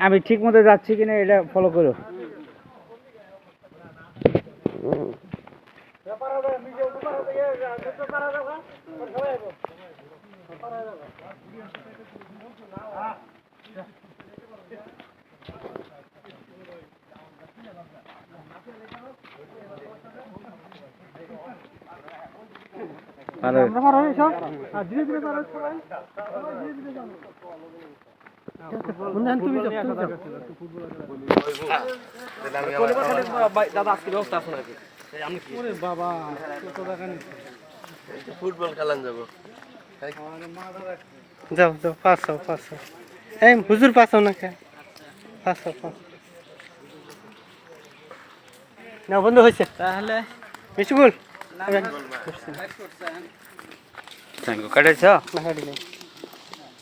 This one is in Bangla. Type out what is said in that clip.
আমি ঠিক মতো যাচ্ছি কিনা এটা ফলো করো। ফুটবল খেলান যাবো যাও যাও 500 এই হুজুর 500 না কে 500 না বন্ধ হয়েছে তাহলে মিশুগুল কাটেছ না কাটি নাই